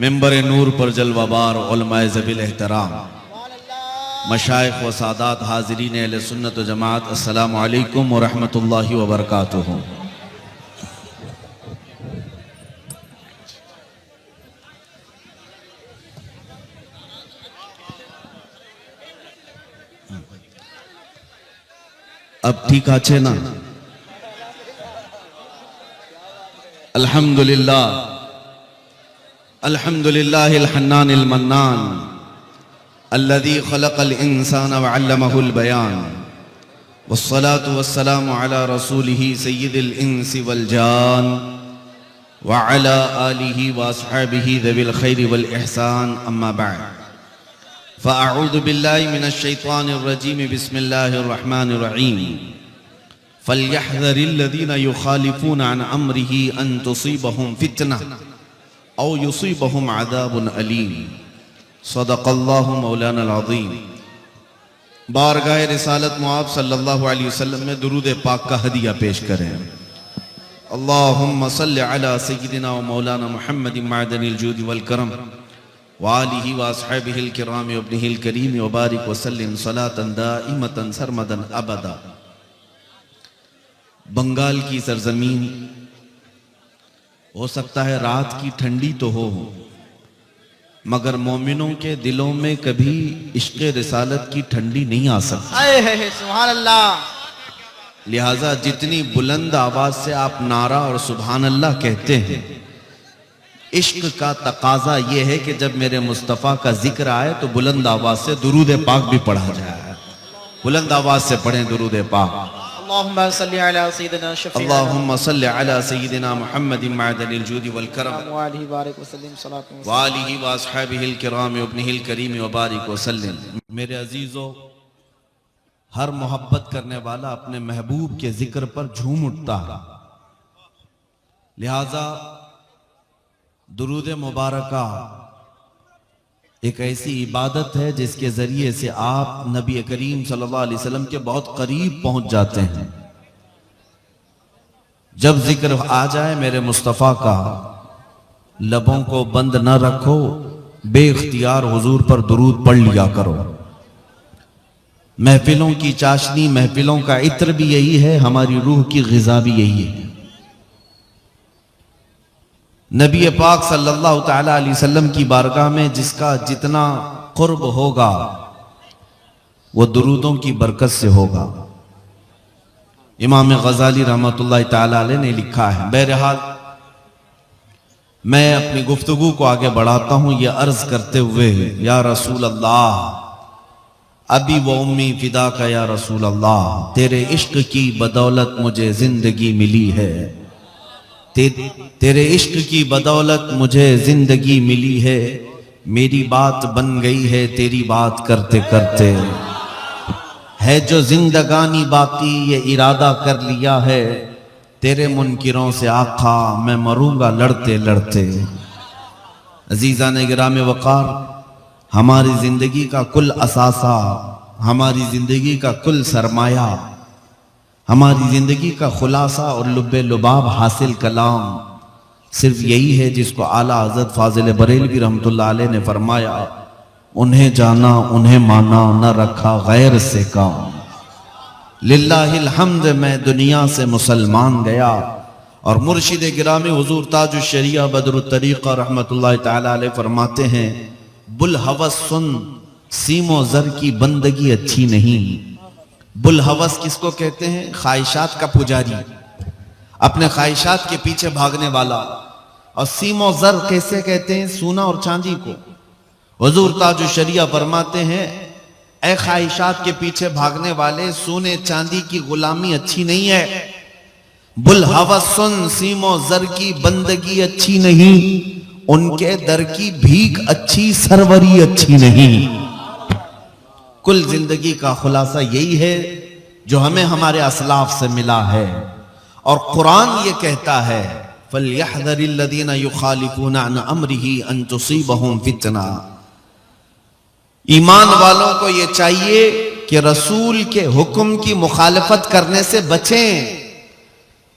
منبر نور پر جلوہ بار علماء ذوی الاحترام، مشائخ و سادات، حاضرین اہل سنت و جماعت، السلام علیکم ورحمۃ اللہ وبرکاتہ۔ اب ٹھیک آچھے نا؟ الحمدللہ الحمدللہ الحنان المنان الذي خلق الإنسان وعلمه البيان والصلاة والسلام على رسوله سيد الإنس والجان وعلى آله وأصحابه ذوي الخير والإحسان أما بعد فأعوذ بالله من الشيطان الرجيم بسم الله الرحمن الرحيم فليحذر الذين يخالفون عن أمره أن تصيبهم فتنة أو يصيبهم عذاب أليم صدق اللہ مولانا العظیم۔ بارگاہ رسالت معاب صلی اللہ علیہ وسلم میں درود پاک کا ہدیہ پیش کریں۔ اللہم صلی علی سیدنا و مولانا محمد معدن الجود والکرم وآلہ واصحابہ الکرام وابنہ الکریم وبارک وسلم صلاة دائمتا سرمدا ابدا۔ بنگال کی سرزمین، ہو سکتا ہے رات کی ٹھنڈی تو ہو، مگر مومنوں کے دلوں میں کبھی عشق رسالت کی ٹھنڈی نہیں آ سکتی۔ سبحان اللہ۔ لہٰذا جتنی بلند آواز سے آپ نعرہ اور سبحان اللہ کہتے ہیں، عشق کا تقاضا یہ ہے کہ جب میرے مصطفیٰ کا ذکر آئے تو بلند آواز سے درود پاک بھی پڑھا جائے۔ بلند آواز سے پڑھیں درود پاک۔ اللہم صلی علی سیدنا شفیعنا اللہم صلی علی سیدنا محمد معدن الجود والکرم وآلہ بارک وسلم صلاۃ وآلہ واصحابہ الکرام وابنہ الکریم وبارک وسلم۔ میرے عزیزو، ہر محبت کرنے والا اپنے محبوب کے ذکر پر جھوم اٹھتا ہے، لہذا درود مبارکہ ایک ایسی عبادت ہے جس کے ذریعے سے آپ نبی کریم صلی اللہ علیہ وسلم کے بہت قریب پہنچ جاتے ہیں۔ جب ذکر آ جائے میرے مصطفیٰ کا، لبوں کو بند نہ رکھو، بے اختیار حضور پر درود پڑھ لیا کرو۔ محفلوں کی چاشنی، محفلوں کا عطر بھی یہی ہے، ہماری روح کی غذا بھی یہی ہے۔ نبی پاک صلی اللہ تعالیٰ علیہ وسلم کی بارگاہ میں جس کا جتنا قرب ہوگا وہ درودوں کی برکت سے ہوگا۔ امام غزالی رحمۃ اللہ تعالیٰ علیہ نے لکھا ہے۔ بہرحال میں اپنی گفتگو کو آگے بڑھاتا ہوں یہ عرض کرتے ہوئے، یا رسول اللہ، ابی و امی فدا کا یا رسول اللہ، تیرے عشق کی بدولت مجھے زندگی ملی ہے، تیرے عشق کی بدولت مجھے زندگی ملی ہے، میری بات بن گئی ہے تیری بات کرتے کرتے، ہے جو زندگانی باقی یہ ارادہ کر لیا ہے، تیرے منکروں سے آقا میں مروں گا لڑتے لڑتے۔ عزیزان گرام وقار، ہماری زندگی کا کل اثاثہ، ہماری زندگی کا کل سرمایہ، ہماری زندگی کا خلاصہ اور لب لباب حاصل کلام صرف یہی ہے جس کو اعلیٰ حضرت فاضل بریلوی رحمۃ اللہ علیہ نے فرمایا، انہیں جانا انہیں مانا نہ رکھا غیر سے کام۔ للہ الحمد میں دنیا سے مسلمان گیا۔ اور مرشد گرامی حضور تاج الشریعہ بدر الطریقہ رحمۃ اللہ تعالیٰ علیہ فرماتے ہیں، بلحوث سن، سیم و زر کی بندگی اچھی نہیں۔ بلحوث کس کو کہتے ہیں؟ خواہشات کا پجاری، اپنے خواہشات کے پیچھے بھاگنے والا۔ اور سیم و زر کیسے کہتے ہیں؟ سونا اور چاندی کو۔ حضور تاج الشریعہ فرماتے ہیں، اے خواہشات کے پیچھے بھاگنے والے، سونے چاندی کی غلامی اچھی نہیں ہے۔ بلحوث سن، سیم و زر کی بندگی اچھی نہیں، ان کے در کی بھیک اچھی، سروری اچھی نہیں۔ کل زندگی کا خلاصہ یہی ہے جو ہمیں ہمارے اسلاف سے ملا ہے۔ اور قرآن یہ کہتا ہے، فَلْيَحْذَرِ الَّذِينَ يُخَالِفُونَ عَنْ أَمْرِهِ أَن تُصِيبَهُمْ فِتْنَةٌ۔ ایمان والوں کو یہ چاہیے کہ رسول کے حکم کی مخالفت کرنے سے بچیں،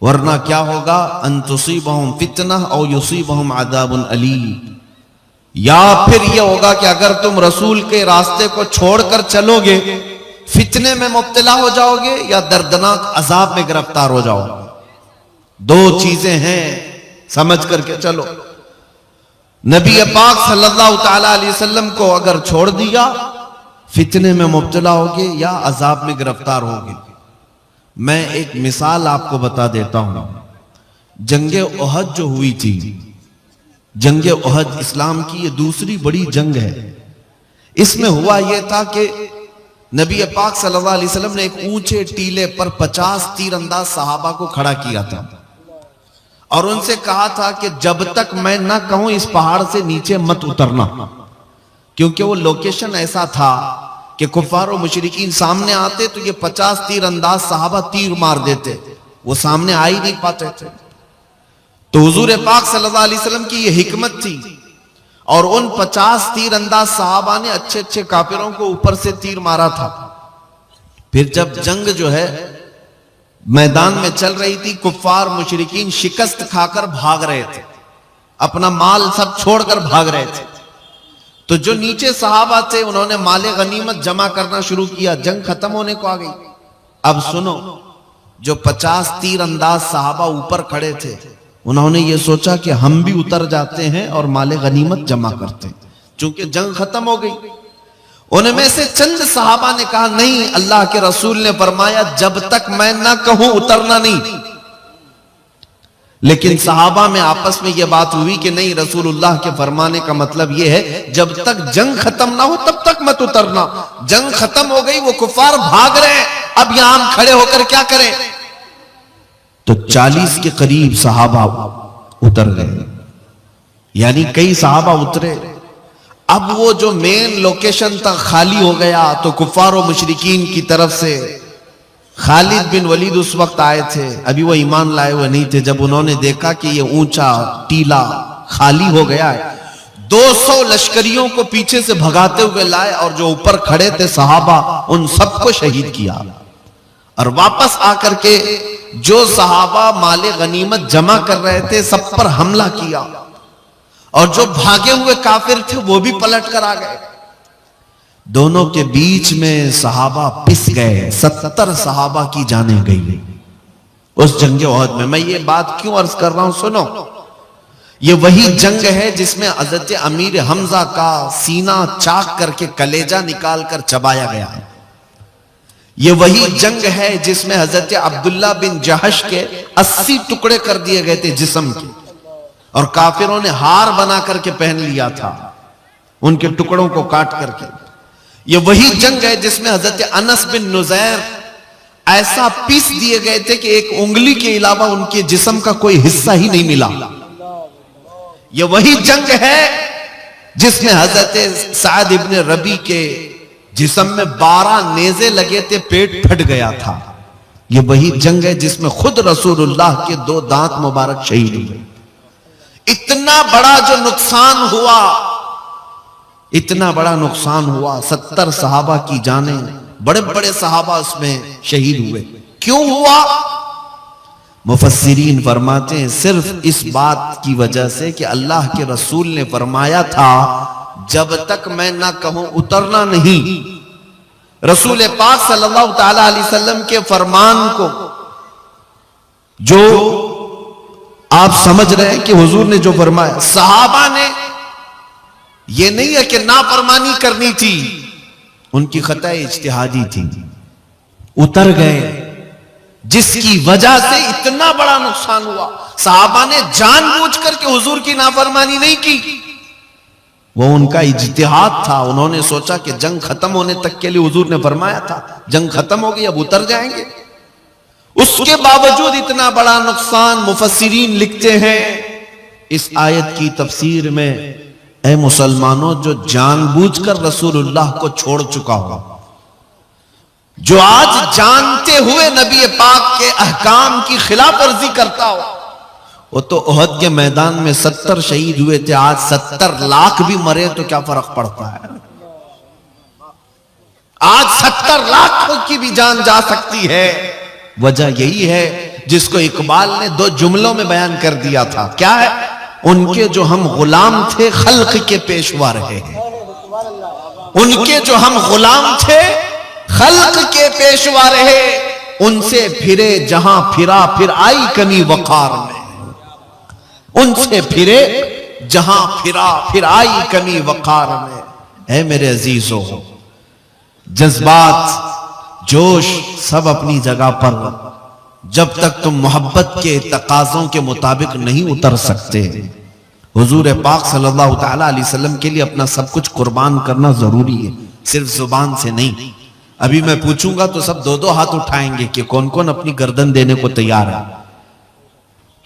ورنہ کیا ہوگا؟ ان تصیبہم فتنہ او یصیبہم عذاب علیم، یا پھر یہ ہوگا کہ اگر تم رسول کے راستے کو چھوڑ کر چلو گے فتنے میں مبتلا ہو جاؤ گے یا دردناک عذاب میں گرفتار ہو جاؤ گے. دو چیزیں ہیں، سمجھ کر کے چلو. نبی پاک صلی اللہ تعالی علیہ وسلم کو اگر چھوڑ دیا فتنے میں مبتلا ہوگے یا عذاب میں گرفتار ہوگے. میں ایک مثال آپ کو بتا دیتا ہوں. جنگ احد جو ہوئی تھی، جنگ احد اسلام کی یہ دوسری بڑی جنگ ہے. اس میں ہوا یہ تھا کہ نبی پاک صلی اللہ علیہ وسلم نے ایک اونچے ٹیلے پر 50 تیر انداز صحابہ کو کھڑا کیا تھا اور ان سے کہا تھا کہ جب تک میں نہ کہوں اس پہاڑ سے نیچے مت اترنا، کیونکہ وہ لوکیشن ایسا تھا کہ کفار و مشرکین سامنے آتے تو یہ 50 تیر انداز صحابہ تیر مار دیتے، وہ سامنے آ ہی نہیں پاتے تھے. تو حضور پاک صلی اللہ علیہ وسلم کی یہ حکمت تھی اور ان 50 تیر انداز صحابہ نے اچھے اچھے کافروں کو اوپر سے تیر مارا تھا. پھر جب جنگ جو ہے میدان میں چل رہی تھی، کفار مشرکین شکست کھا کر بھاگ رہے تھے، اپنا مال سب چھوڑ کر بھاگ رہے تھے. تو جو نیچے صحابہ تھے انہوں نے مال غنیمت جمع کرنا شروع کیا. جنگ ختم ہونے کو آ گئی. اب سنو، جو 50 تیر انداز صحابہ اوپر کھڑے تھے انہوں نے یہ سوچا کہ ہم بھی اتر جاتے ہیں اور مال غنیمت جمع کرتے ہیں، چونکہ جنگ ختم ہو گئی. ان میں سے چند صحابہ نے کہا نہیں، اللہ کے رسول نے فرمایا جب تک میں نہ کہوں اترنا نہیں. لیکن صحابہ میں آپس میں یہ بات ہوئی کہ نہیں، رسول اللہ کے فرمانے کا مطلب یہ ہے جب تک جنگ ختم نہ ہو تب تک مت اترنا. جنگ ختم ہو گئی، وہ کفار بھاگ رہے ہیں، اب یہاں ہم کھڑے ہو کر کیا کریں؟ تو 40 کے قریب صحابہ اتر گئے، یعنی کئی صحابہ اترے. اب وہ جو مین لوکیشن تک خالی ہو گیا تو کفار و مشرکین کی طرف سے خالد بن ولید اس وقت آئے تھے، ابھی وہ ایمان لائے ہوئے نہیں تھے. جب انہوں نے دیکھا کہ یہ اونچا ٹیلا خالی ہو گیا ہے، 200 لشکریوں کو پیچھے سے بھگاتے ہوئے لائے اور جو اوپر کھڑے تھے صحابہ ان سب کو شہید کیا. اور واپس آ کر کے جو صحابہ مال غنیمت جمع کر رہے تھے سب پر حملہ کیا اور جو بھاگے ہوئے کافر تھے وہ بھی پلٹ کر آ گئے. دونوں کے بیچ میں صحابہ پس گئے، 70 صحابہ کی جانیں گئی اس جنگ احد میں. میں یہ بات کیوں عرض کر رہا ہوں؟ سنو، یہ وہی جنگ ہے جس میں حضرت امیر حمزہ کا سینہ چاک کر کے کلیجہ نکال کر چبایا گیا ہے. یہ وہی جنگ ہے جس میں حضرت عبداللہ بن جہش کے 80 ٹکڑے کر دیے گئے تھے جسم کے، اور کافروں نے ہار بنا کر کے پہن لیا تھا ان کے ٹکڑوں کو کاٹ کر کے. یہ وہی جنگ ہے جس میں حضرت انس بن نزیر ایسا پیس دیے گئے تھے کہ ایک انگلی کے علاوہ ان کے جسم کا کوئی حصہ ہی نہیں ملا. یہ وہی جنگ ہے جس میں حضرت سعد ابن ربی کے جسم میں 12 نیزے لگے تھے، پیٹ پھٹ گیا تھا. یہ وہی جنگ ہے جس میں خود رسول اللہ کے 2 دانت مبارک شہید ہوئے. اتنا بڑا جو نقصان ہوا، اتنا بڑا نقصان ہوا، 70 صحابہ کی جانیں، بڑے بڑے صحابہ اس میں شہید ہوئے. کیوں ہوا؟ مفسرین فرماتے ہیں صرف اس بات کی وجہ سے کہ اللہ کے رسول نے فرمایا تھا جب تک میں نہ کہوں اترنا نہیں. رسول پاک صلی اللہ تعالی علیہ وسلم کے فرمان کو جو آپ سمجھ رہے ہیں کہ حضور نے جو فرمایا، صحابہ نے یہ نہیں ہے کہ نافرمانی کرنی تھی، ان کی خطا اجتہادی تھی، اتر گئے جس کی وجہ سے اتنا بڑا نقصان ہوا. صحابہ نے جان بوجھ کر کے حضور کی نافرمانی نہیں کی، وہ ان کا اجتہاد تھا. انہوں نے سوچا کہ جنگ ختم ہونے تک کے لیے حضور نے فرمایا تھا جنگ ختم ہو گئی اب اتر جائیں گے. اس کے باوجود اتنا بڑا نقصان. مفسرین لکھتے ہیں اس آیت کی تفسیر میں، اے مسلمانوں جو جان بوجھ کر رسول اللہ کو چھوڑ چکا ہو، جو آج جانتے ہوئے نبی پاک کے احکام کی خلاف ورزی کرتا ہو، وہ تو احد کے میدان میں 70 شہید ہوئے تھے، آج 70 لاکھ بھی مرے تو کیا فرق پڑتا ہے؟ آج 70 لاکھ کی بھی جان جا سکتی ہے. وجہ یہی ہے جس کو اقبال نے 2 جملوں میں بیان کر دیا تھا. کیا ہے ان کے جو ہم غلام تھے خلق کے پیشوا رہے ہیں، ان کے جو ہم غلام تھے خلق کے پیشوا رہے، ان سے پھرے جہاں پھرا پھر آئی کمی وقار میں، ان سے پھرے جہاں پھرا پھر آئی کمی وقار میں۔ اے میرے عزیزو، جذبات جوش سب اپنی جگہ پر، جب تک تم محبت کے تقاضوں کے مطابق نہیں اتر سکتے، حضور پاک صلی اللہ تعالی علیہ وسلم کے لیے اپنا سب کچھ قربان کرنا ضروری ہے، صرف زبان سے نہیں۔ ابھی میں پوچھوں گا تو سب دو دو ہاتھ اٹھائیں گے کہ کون کون اپنی گردن دینے کو تیار ہے،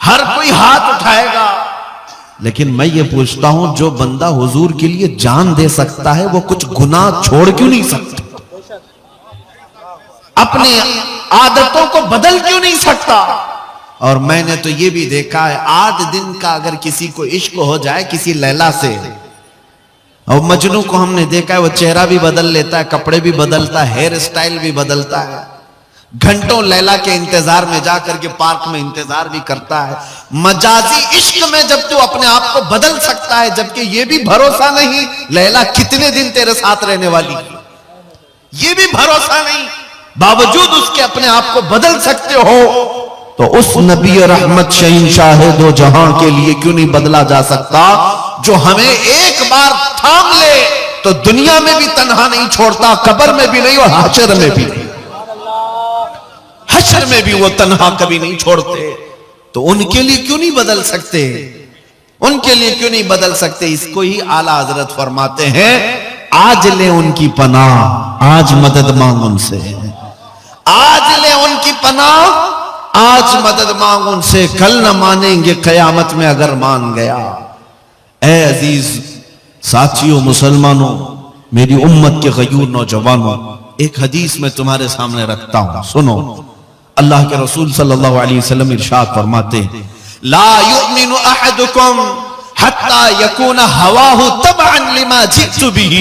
ہر کوئی ہاتھ اٹھائے گا۔ لیکن میں یہ پوچھتا ہوں، جو بندہ حضور کے لیے جان دے سکتا ہے وہ کچھ گناہ چھوڑ کیوں نہیں سکتا؟ اپنے عادتوں کو بدل کیوں نہیں سکتا؟ اور میں نے تو یہ بھی دیکھا ہے، 8 دن کا اگر کسی کو عشق ہو جائے کسی لیلا سے، اور مجنوں کو ہم نے دیکھا ہے وہ چہرہ بھی بدل لیتا ہے، کپڑے بھی بدلتا ہے، ہیئر اسٹائل بھی بدلتا ہے، گھنٹوں لیلا کے انتظار میں جا کر کے پارک میں انتظار بھی کرتا ہے۔ مجازی عشق میں جب تو اپنے آپ کو بدل سکتا ہے، جبکہ یہ بھی بھروسہ نہیں لیلا کتنے دن تیرے ساتھ رہنے والی، یہ بھی بھروسہ نہیں، باوجود اس کے اپنے آپ کو بدل سکتے ہو، تو اس نبی رحمت شہنشاہ دو جہاں کے لیے کیوں نہیں بدلا جا سکتا، جو ہمیں ایک بار تھام لے تو دنیا میں بھی تنہا نہیں چھوڑتا، قبر میں بھی نہیں اور حشر میں بھی نہیں، حشر میں بھی وہ تنہا کبھی نہیں چھوڑتے۔ تو ان کے لیے کیوں نہیں بدل سکتے، ان کے لیے کیوں نہیں بدل سکتے؟ اس کو ہی اعلیٰ حضرت فرماتے ہیں، آج لے ان کی پناہ، آج مدد مانگ ان سے، آج لے ان کی پناہ، آج مدد مانگ ان سے، کل نہ مانیں گے قیامت میں اگر مان گیا۔ اے عزیز ساتھیوں، مسلمانوں، میری امت کے غیور نوجوانوں، ایک حدیث میں تمہارے سامنے رکھتا ہوں، سنو۔ اللہ کے رسول صلی اللہ علیہ وسلم ارشاد فرماتے ہیں، لا یؤمن احدکم حتی یکون ہواہ تبعا لما جئت بہ،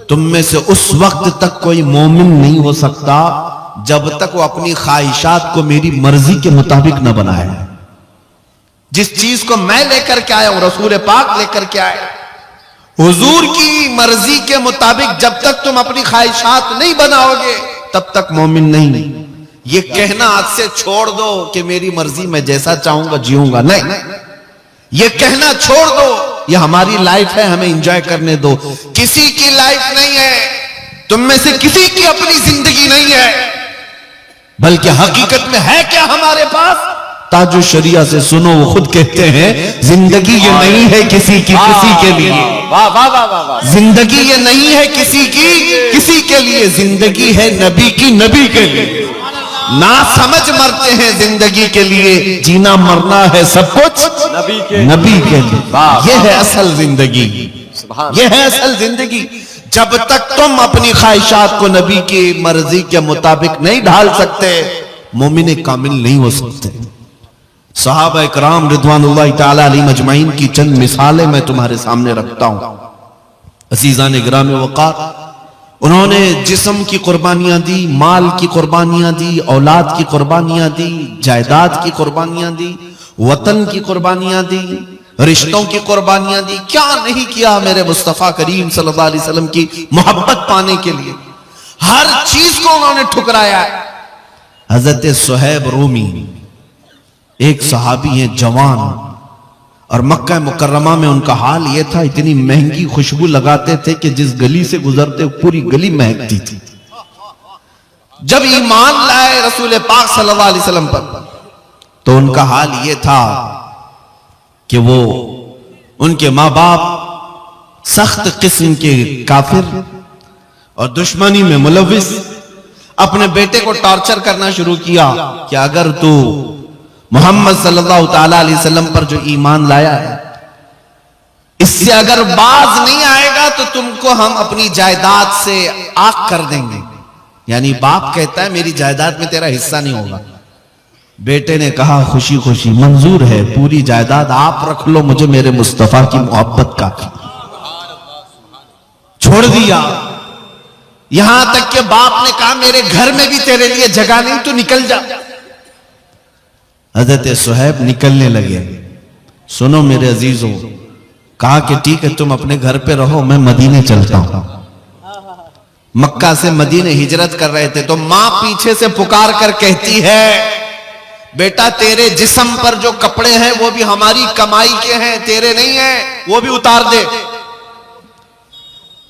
تم میں سے اس وقت تک کوئی مومن نہیں ہو سکتا جب تک وہ اپنی خواہشات کو میری مرضی کے مطابق نہ بنائے۔ جس چیز کو میں لے کر کے آیا ہوں، رسول پاک لے کر کے آئے، حضور کی مرضی کے مطابق جب تک تم اپنی خواہشات نہیں بناؤ گے تب تک مومن نہیں۔ یہ کہنا آج سے چھوڑ دو کہ میری مرضی میں جیسا چاہوں گا جیوں گا، نہیں، یہ کہنا چھوڑ دو، یہ ہماری لائف ہے، ہمیں انجوائے کرنے دو۔ کسی کی لائف نہیں ہے، تم میں سے کسی کی اپنی زندگی نہیں ہے، بلکہ حقیقت میں ہے کیا ہمارے پاس؟ تاج الشریعہ سے سنو، وہ خود کہتے ہیں زندگی یہ نہیں ہے کسی کی کسی کے لیے، زندگی یہ نہیں ہے کسی کی کسی کے لیے، زندگی ہے نبی کی نبی کے لیے۔ نہ سمجھ مرتے ہیں زندگی کے لیے، جینا مرنا ہے سب کچھ نبی کے لیے۔ یہ ہے اصل زندگی، یہ ہے اصل زندگی۔ جب تک تم اپنی خواہشات کو نبی کی مرضی کے مطابق نہیں ڈھال سکتے، مومن کامل نہیں ہو سکتے۔ صحابہ اکرام رضوان اللہ تعالی علیہم اجمعین کی چند مثالیں میں تمہارے سامنے رکھتا ہوں۔ عزیزان گرامی وقار، انہوں نے جسم کی قربانیاں دی، مال کی قربانیاں دی، اولاد کی قربانیاں دی، جائیداد کی قربانیاں دی، وطن کی قربانیاں دی، رشتوں کی قربانیاں دی، کیا نہیں کیا میرے مصطفیٰ کریم صلی اللہ علیہ وسلم کی محبت پانے کے لیے، ہر چیز کو انہوں نے ٹھکرایا ہے۔ حضرت صہیب رومی ایک صحابی ہیں جوان، اور مکہ مکرمہ میں ان کا حال یہ تھا، اتنی مہنگی خوشبو لگاتے تھے کہ جس گلی سے گزرتے پوری گلی مہکتی تھی۔ جب ایمان لائے رسول پاک صلی اللہ علیہ وسلم پر تو ان کا حال یہ تھا کہ وہ ان کے ماں باپ سخت قسم کے کافر اور دشمنی میں ملوث، اپنے بیٹے کو ٹارچر کرنا شروع کیا کہ اگر تو محمد صلی اللہ تعالی علیہ وسلم پر جو ایمان لایا ہے اس سے اگر باز نہیں آئے گا تو تم کو ہم اپنی جائیداد سے آگ کر دیں گے۔ یعنی باپ کہتا ہے میری جائیداد میں تیرا حصہ نہیں ہوگا۔ بیٹے نے کہا خوشی خوشی منظور ہے، پوری جائیداد آپ رکھ لو، مجھے میرے مصطفیٰ کی محبت کا چھوڑ دیا۔ یہاں تک کہ باپ نے کہا میرے گھر میں بھی تیرے لیے جگہ نہیں، تو نکل جا۔ حضرت صہیب نکلنے لگے، سنو میرے عزیزوں، کہا کہ ٹھیک ہے تم اپنے گھر پہ رہو، میں مدینے چلتا ہوں۔ مکہ سے مدینے ہجرت کر رہے تھے تو ماں پیچھے سے پکار کر کہتی ہے بیٹا تیرے جسم پر جو کپڑے ہیں وہ بھی ہماری کمائی کے ہیں، تیرے نہیں ہیں، وہ بھی اتار دے۔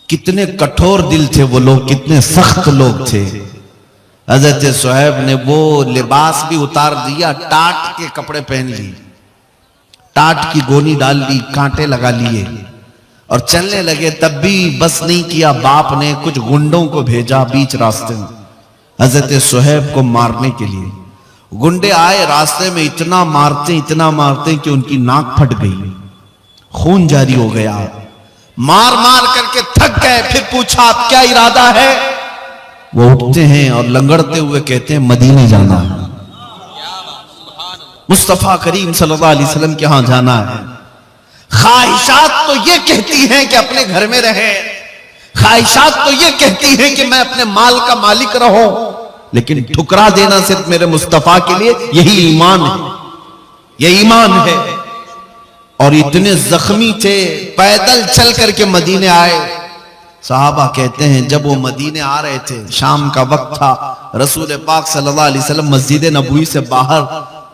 کتنے کٹھور دل تھے وہ لوگ، کتنے سخت لوگ تھے۔ حضرت صہیب نے وہ لباس بھی اتار دیا، ٹاٹ کے کپڑے پہن لی، ٹاٹ کی گونی ڈال لی، کانٹے لگا لیے اور چلنے لگے۔ تب بھی بس نہیں کیا، باپ نے کچھ گنڈوں کو بھیجا بیچ راستے میں حضرت صہیب کو مارنے کے لیے۔ گنڈے آئے، راستے میں اتنا مارتے کہ ان کی ناک پھٹ گئی، خون جاری ہو گیا، مار مار کر کے تھک گئے۔ پھر پوچھا اب کیا ارادہ ہے؟ وہ اٹھتے ہیں اور لنگڑتے ہوئے کہتے ہیں مدینے جانا ہے، مصطفیٰ کریم صلی اللہ علیہ وسلم کے ہاں جانا ہے۔ خواہشات تو یہ کہتی ہیں کہ اپنے گھر میں رہے، خواہشات تو یہ کہتی ہیں کہ میں اپنے مال کا مالک رہوں، لیکن ٹھکرا دینا صرف میرے مصطفیٰ کے لیے یہی ایمان ہے، یہ ایمان ہے۔ اور اتنے زخمی تھے، پیدل چل کر کے مدینے آئے۔ صحابہ کہتے ہیں جب وہ مدینے آ رہے تھے، شام کا وقت تھا، رسول پاک صلی اللہ علیہ وسلم مسجد نبوی سے باہر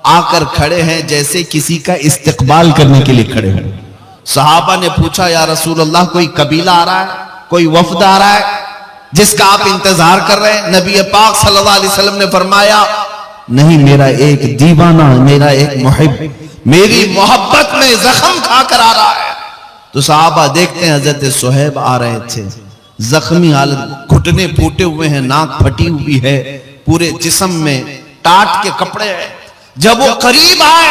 آ کر کھڑے ہیں جیسے کسی کا استقبال کرنے کے لیے کھڑے ہیں۔ صحابہ نے پوچھا یا رسول اللہ کوئی قبیلہ آ رہا ہے، کوئی وفد آ رہا ہے جس کا آپ انتظار کر رہے ہیں؟ نبی پاک صلی اللہ علیہ وسلم نے فرمایا نہیں، میرا ایک دیوانہ، میرا ایک محب میری محبت میں زخم کھا کر آ رہا ہے۔ تو صحابہ دیکھتے ہیں حضرت صہیب آ رہے تھے، زخمی حالت، گھٹنے پھوٹے ہوئے ہیں، ناک پھٹی ہوئی ہے، پورے جسم میں ٹاٹ کے کپڑے ہیں۔ جب وہ قریب آئے،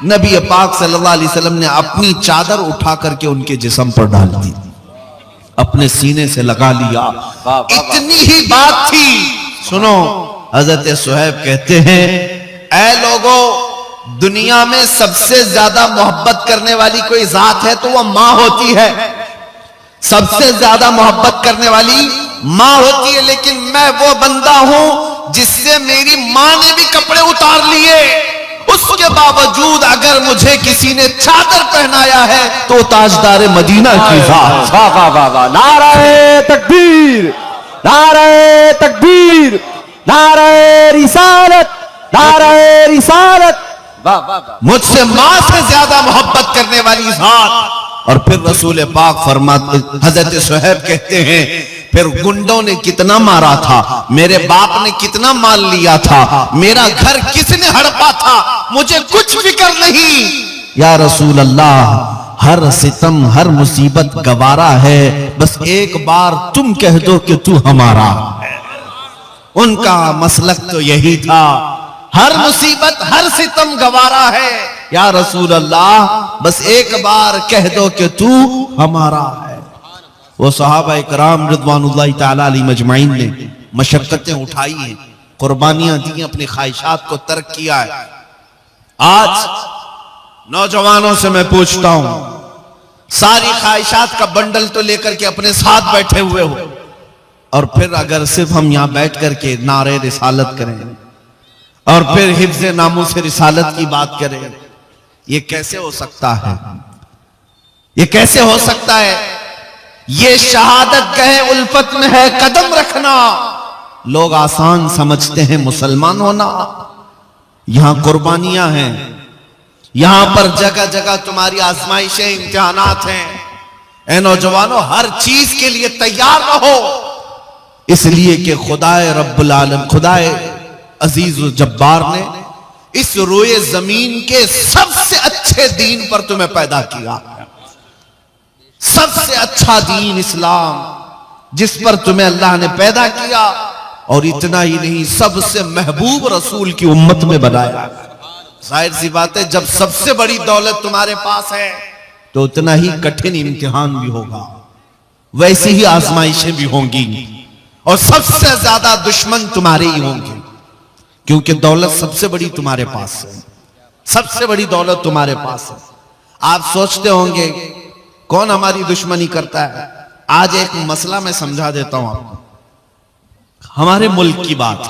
نبی پاک صلی اللہ علیہ وسلم نے اپنی چادر اٹھا کر کے ان کے جسم پر ڈال دی، اپنے سینے سے لگا لیا۔ اتنی ہی بات تھی۔ سنو، حضرت صہیب کہتے ہیں اے لوگو، دنیا میں سب سے زیادہ محبت کرنے والی کوئی ذات ہے تو وہ ماں ہوتی ہے، سب سے زیادہ محبت کرنے والی ماں ہوتی ہے، لیکن میں وہ بندہ ہوں جس سے میری ماں نے بھی کپڑے اتار لیے، اس کے باوجود اگر مجھے کسی نے چادر پہنایا ہے تو تاجدار مدینہ کی ذات۔ واہ واہ واہ واہ، نعرہ تکبیر، نعرہ تکبیر، نعرہ رسالت، نعرہ رسالت، واہ واہ واہ، مجھ سے ماں سے زیادہ محبت کرنے والی ذات۔ اور پھر رسول پاک فرماتے، حضرت صہیب کہتے ہیں پھر گنڈوں نے کتنا مارا تھا، میرے باپ نے کتنا مال لیا تھا، میرا گھر کس نے ہڑپا تھا، مجھے کچھ فکر نہیں۔ یا رسول اللہ، ہر ستم ہر مصیبت گوارا ہے، بس ایک بار تم کہہ دو کہ تو ہمارا ہے۔ ان کا مسلک تو یہی تھا، ہر مصیبت ہر ستم گوارا ہے، یا رسول اللہ بس ایک بار کہہ دو کہ تو ہمارا ہے۔ وہ صحابہ اکرام رضوان اللہ تعالی علیہ مجمعین نے مشقتیں اٹھائی ہیں، قربانیاں دی، اپنی خواہشات کو ترک کیا ہے۔ آج نوجوانوں سے میں پوچھتا ہوں، ساری خواہشات کا بنڈل تو لے کر کے اپنے ساتھ بیٹھے ہوئے ہو، اور پھر اگر صرف ہم یہاں بیٹھ کر کے نعرہ رسالت کریں اور پھر حفظ ناموس رسالت کی بات کریں، یہ کیسے ہو سکتا ہے؟ یہ کیسے ہو سکتا ہے؟ یہ شہادت گہے الفت میں ہے قدم رکھنا۔ لوگ آسان سمجھتے ہیں مسلمان ہونا، یہاں قربانیاں ہیں، یہاں پر جگہ جگہ تمہاری آزمائشیں، امتحانات ہیں۔ اے نوجوانوں، ہر چیز کے لیے تیار رہو، اس لیے کہ خدائے رب العالم، خدائے عزیز و جبار نے اس روئے زمین کے سب سے اچھے دین پر تمہیں پیدا کیا، سب سے اچھا دین اسلام جس پر تمہیں اللہ نے پیدا کیا، اور اتنا ہی نہیں سب سے محبوب رسول کی امت میں بنایا۔ ظاہر سی بات ہے جب سب سے بڑی دولت تمہارے پاس ہے تو اتنا ہی کٹھن امتحان بھی ہوگا، ویسی ہی آزمائشیں بھی ہوں گی، اور سب سے زیادہ دشمن تمہارے ہی ہوں گے، کیونکہ دولت سب سے بڑی تمہارے پاس ہے، سب سے بڑی دولت تمہارے پاس ہے۔ آپ سوچتے ہوں گے کون ہماری دشمنی کرتا ہے؟ آج ایک مسئلہ میں سمجھا دیتا ہوں آپ کو، ہمارے ملک کی بات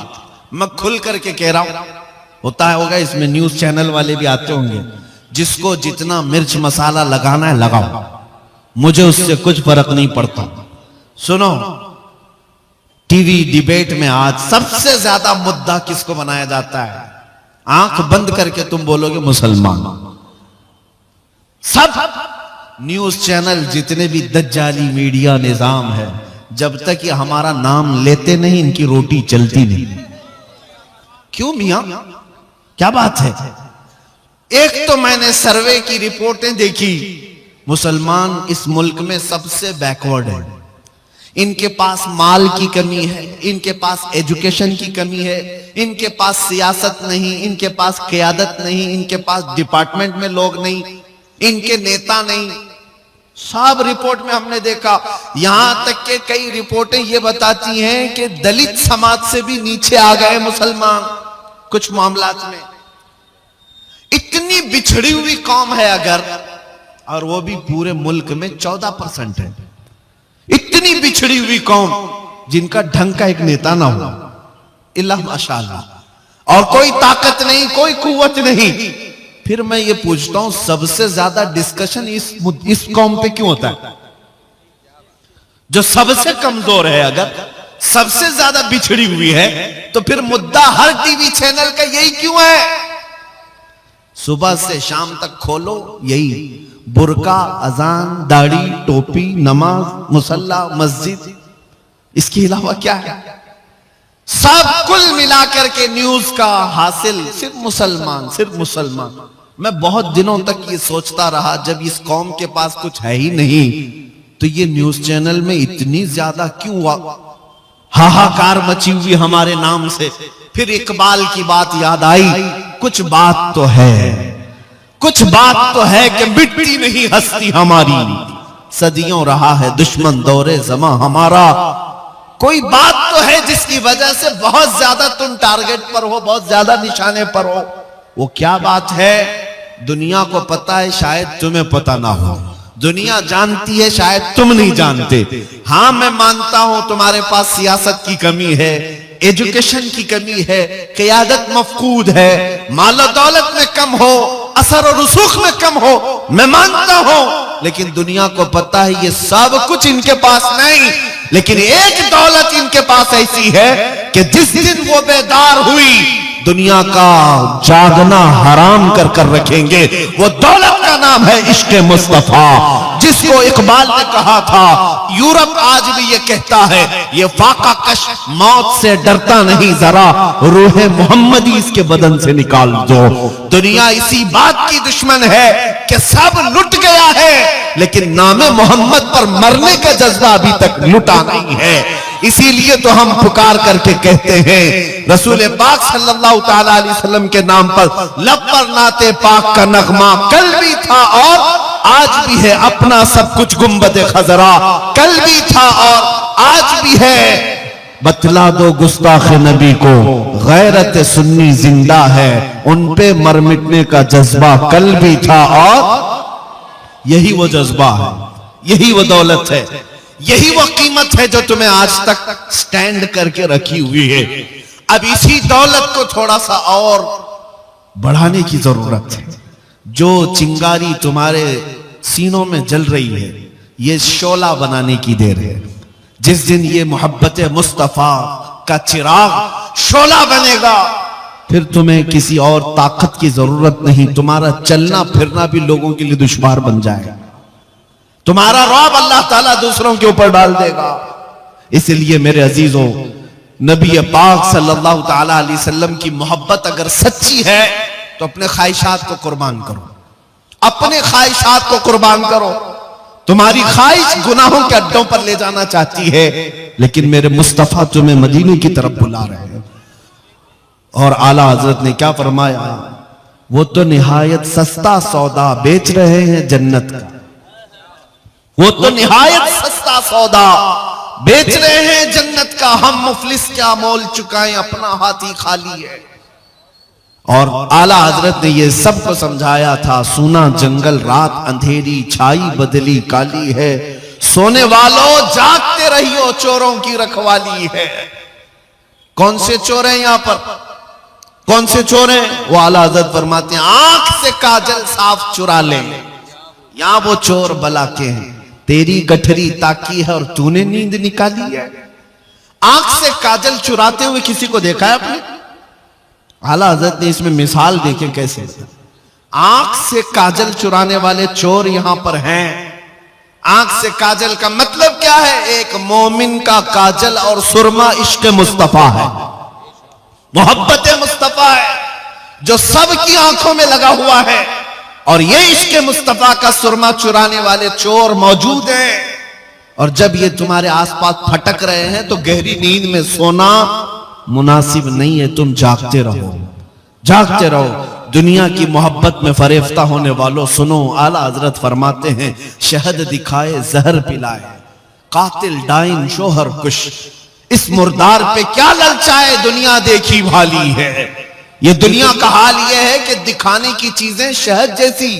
میں کھل کر کے کہہ رہا ہوں، ہوتا ہوگا اس میں نیوز چینل والے بھی آتے ہوں گے، جس کو جتنا مرچ مسالہ لگانا ہے لگاؤ، مجھے اس سے کچھ فرق نہیں پڑتا۔ سنو، ٹی وی ڈیبیٹ میں آج سب سے زیادہ مدعا کس کو بنایا جاتا ہے؟ آنکھ بند کر کے تم بولو گے مسلمان۔ سب نیوز چینل جتنے بھی دجالی میڈیا نظام ہے، جب تک یہ ہمارا نام لیتے نہیں ان کی روٹی چلتی نہیں۔ کیوں میاں؟ کیا بات ہے؟ ایک تو میں نے سروے کی رپورٹیں دیکھی، مسلمان اس ملک میں سب سے بیکورڈ ہے۔ ان کے پاس مال کی کمی ہے، ان کے پاس ایجوکیشن کی کمی ہے، ان کے پاس سیاست نہیں، ان کے پاس قیادت نہیں، ان کے پاس ڈپارٹمنٹ میں لوگ نہیں، ان کے نیتا نہیں۔ سب رپورٹ میں ہم نے دیکھا، یہاں تک کہ کئی رپورٹیں یہ بتاتی ہیں کہ دلت سماج سے بھی نیچے آ گئے مسلمان کچھ معاملات میں۔ اتنی بچھڑی ہوئی قوم ہے اگر، اور وہ بھی پورے ملک میں 14% ہے، اتنی بچھڑی ہوئی قوم جن کا ڈھنگ کا ایک نیتا نہ ہو، اللہ ماشاءاللہ، اور کوئی طاقت نہیں، کوئی قوت نہیں۔ پھر میں یہ پوچھتا ہوں، سب سے زیادہ ڈسکشن اس قوم پہ کیوں ہوتا ہے؟ جو سب سے کمزور ہے، اگر سب سے زیادہ بچھڑی ہوئی ہے، تو پھر مدعا ہر ٹی وی چینل کا یہی کیوں ہے؟ صبح سے شام تک کھولو یہی برقع، اذان، داڑھی، ٹوپی، نماز، مصلی، مسجد، اس کے علاوہ کیا ہے؟ سب کل ملا کر کے نیوز کا حاصل صرف مسلمان، صرف مسلمان۔ میں بہت دنوں تک یہ سوچتا رہا، جب اس قوم کے پاس کچھ ہے ہی نہیں تو یہ نیوز چینل میں اتنی زیادہ کیوں ہاہاکار مچی ہوئی ہمارے نام سے؟ پھر اقبال کی بات یاد آئی، کچھ بات تو ہے، کچھ بات تو ہے کہ مٹتی نہیں ہستی ہماری، صدیوں رہا ہے دشمن دور زماں ہمارا۔ کوئی بات تو ہے جس کی وجہ سے بہت زیادہ تم ٹارگٹ پر ہو، بہت زیادہ نشانے پر ہو۔ وہ کیا بات ہے؟ دنیا کو پتا ہے، شاید تمہیں پتا نہ ہو، دنیا جانتی ہے، شاید تم نہیں جانتے۔ ہاں میں مانتا ہوں تمہارے پاس سیاست کی کمی ہے، ایجوکیشن کی کمی ہے، قیادت مفقود ہے، مال و دولت میں کم ہو، اثر و رسوخ میں کم ہو، میں مانتا ہوں، لیکن دنیا کو پتا ہے یہ سب کچھ ان کے پاس نہیں۔ لیکن ایک دولت ان کے پاس ایسی ہے کہ جس دن وہ بیدار ہوئی، دنیا کا جاگنا حرام کر کر رکھیں گے۔ وہ دولت کا نام ہے عشق مصطفیٰ، جس کو اقبال نے کہا تھا، یورپ آج بھی یہ کہتا ہے، یہ فاقہ کش موت سے ڈرتا نہیں، ذرا روح محمدی اس کے بدن سے نکال دو۔ دنیا اسی بات کی دشمن ہے کہ سب لٹ گیا ہے، لیکن نام محمد پر مرنے کا جذبہ ابھی تک لٹا نہیں ہے۔ اسی لیے تو ہم پکار کر کے کہتے ہیں، رسول پاک صلی اللہ تعالیٰ علیہ وسلم کے نام پر لب پر نعت پاک کا نغمہ کل بھی تھا اور آج بھی ہے، اپنا سب کچھ گنبد خضرا کل بھی تھا اور آج بھی ہے۔ بتلا دو گستاخ نبی کو غیرت سنی زندہ ہے، ان پہ مر مٹنے کا جذبہ کل بھی تھا اور یہی وہ جذبہ ہے، یہی وہ دولت ہے، یہی وہ قیمت ہے جو تمہیں آج تک سٹینڈ کر کے رکھی ہوئی ہے۔ اب اسی دولت کو تھوڑا سا اور بڑھانے کی ضرورت ہے۔ جو چنگاری تمہارے سینوں میں جل رہی ہے، یہ شعلہ بنانے کی دیر ہے۔ جس دن یہ محبت مصطفیٰ کا چراغ شعلہ بنے گا، پھر تمہیں کسی اور طاقت کی ضرورت نہیں، تمہارا چلنا پھرنا بھی لوگوں کے لیے دشوار بن جائے گا، تمہارا رعب اللہ تعالیٰ دوسروں کے اوپر ڈال دے گا۔ اس لیے میرے عزیزوں، نبی پاک صلی اللہ تعالیٰ علیہ وسلم کی محبت اگر سچی ہے تو اپنے خواہشات کو قربان کرو، اپنے خواہشات کو قربان کرو۔ تمہاری خواہش گناہوں کے اڈوں پر لے جانا چاہتی ہے، لیکن میرے مصطفیٰ تمہیں مدینے کی طرف بلا رہے ہیں۔ اور اعلیٰ حضرت نے کیا فرمایا؟ وہ تو نہایت سستا سودا بیچ رہے ہیں جنت کا، وہ تو نہایت سستا سودا بیچ رہے ہیں جنت کا، ہم مفلس کیا مول چکائیں، اپنا ہاتھی خالی ہے۔ اور اعلیٰ حضرت نے یہ سب کو سمجھایا تھا، سونا جنگل رات اندھیری چھائی بدلی کالی ہے، سونے والوں جاگتے رہیو چوروں کی رکھوالی ہے۔ کون سے چور ہیں یہاں پر؟ کون سے چور ہیں؟ وہ اعلیٰ حضرت فرماتے ہیں آنکھ سے کاجل صاف چرا لیں، یہاں وہ چور بلا کے ہیں، تیری گٹھری تاکی ہے اور تو نے نیند نکالی ہے۔ آنکھ سے کاجل چراتے ہوئے کسی کو دیکھا ہے آپ نے؟ اعلیٰ حضرت نے اس میں مثال دیکھے کیسے، آنکھ سے کاجل چرانے والے چور یہاں پر ہیں۔ آنکھ سے کاجل کا مطلب کیا ہے؟ ایک مومن کا کاجل اور سرما عشق مصطفیٰ ہے، محبت مصطفیٰ ہے جو سب کی آنکھوں میں لگا ہوا ہے، اور یہ عشق مصطفیٰ کا سرما چرانے والے چور موجود ہیں۔ اور جب یہ تمہارے آس پاس پھٹک رہے ہیں تو گہری نیند میں سونا مناسب نہیں ہے، تم جاگتے رہو، جاگتے رہو۔ دنیا کی محبت میں فریفتہ ہونے والوں سنو، اعلیٰ حضرت فرماتے ہیں شہد دکھائے زہر پلائے، قاتل ڈائن شوہر کش، اس مردار پہ کیا للچائے، دنیا دیکھی بھالی ہے۔ یہ دنیا کا حال یہ ہے کہ دکھانے کی چیزیں شہد جیسی،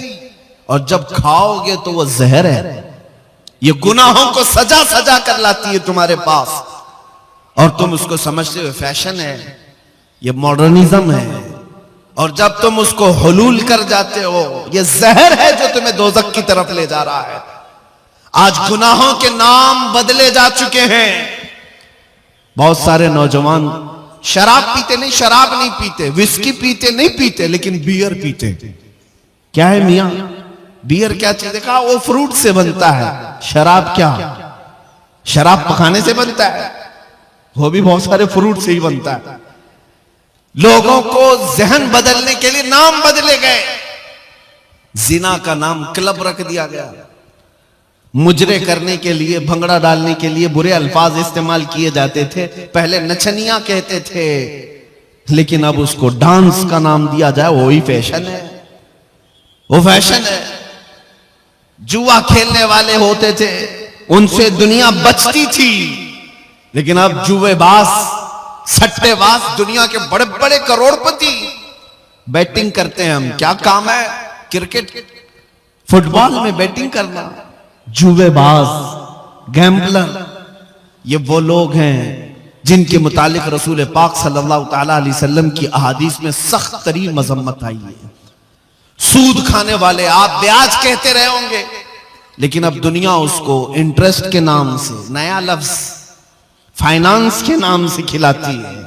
اور جب کھاؤ گے تو وہ زہر ہے۔ یہ گناہوں کو سجا سجا کر لاتی ہے تمہارے پاس، اور تم اس کو سمجھتے ہو فیشن ہے، یہ ماڈرنزم ہے، اور جب تم اس کو حلول کر جاتے ہو یہ زہر ہے جو تمہیں دوزخ کی طرف لے جا رہا ہے۔ آج گناہوں کے نام بدلے جا چکے ہیں۔ بہت سارے نوجوان شراب پیتے نہیں، شراب نہیں پیتے، وسکی پیتے نہیں پیتے، لیکن بیئر پیتے۔ کیا ہے میاں بیئر کیا چیز ہے؟ کہا وہ فروٹ سے بنتا ہے۔ شراب کیا؟ شراب پکانے سے بنتا ہے، وہ بھی بہت سارے فروٹ سے ہی بنتا ہے۔ لوگوں کو ذہن بدلنے کے لیے نام بدلے گئے۔ زنا کا نام کلب رکھ دیا گیا، مجرے کرنے کے لیے، بھنگڑا ڈالنے کے لیے برے الفاظ استعمال کیے جاتے تھے۔ پہلے نچنیاں کہتے تھے، لیکن اب اس کو ڈانس کا نام دیا جائے، وہی فیشن ہے، وہ فیشن ہے۔ جوا کھیلنے والے ہوتے تھے، ان سے دنیا بچتی تھی، لیکن اب جوے باز، سٹے باز، دنیا کے بڑے بڑے کروڑ پتی بیٹنگ کرتے ہیں۔ ہم کیا کام ہے؟ کرکٹ، فٹ بال میں بیٹنگ کرنا، جوے باز، گیمبلر۔ یہ وہ لوگ ہیں جن کے متعلق رسول پاک صلی اللہ تعالی علیہ وسلم کی احادیث میں سخت ترین مذمت آئی ہے۔ سود کھانے والے، آپ بیاج کہتے رہے ہوں گے، لیکن اب دنیا اس کو انٹرسٹ کے نام سے، نیا لفظ فائنانس کے نام سے کھلاتی ہے۔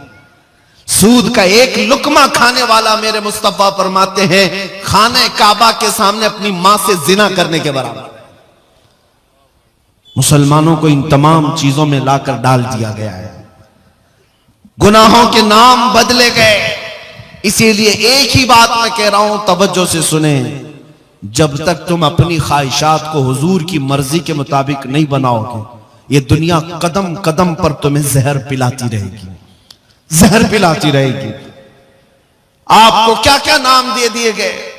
سود کا ایک لقمہ کھانے والا، میرے مصطفیٰ فرماتے ہیں، خانہ کعبہ کے سامنے اپنی ماں سے زنا کرنے کے برابر۔ مسلمانوں کو ان تمام چیزوں میں لا کر ڈال دیا گیا ہے، گناہوں کے نام بدلے گئے۔ اسی لیے ایک ہی بات میں کہہ رہا ہوں، توجہ سے سنیں، جب تک تم اپنی خواہشات کو حضور کی مرضی کے مطابق نہیں بناؤ گے، یہ دنیا قدم قدم پر تمہیں زہر پلاتی رہے گی، زہر پلاتی رہے گی۔ آپ کو کیا کیا نام دے دیے گئے۔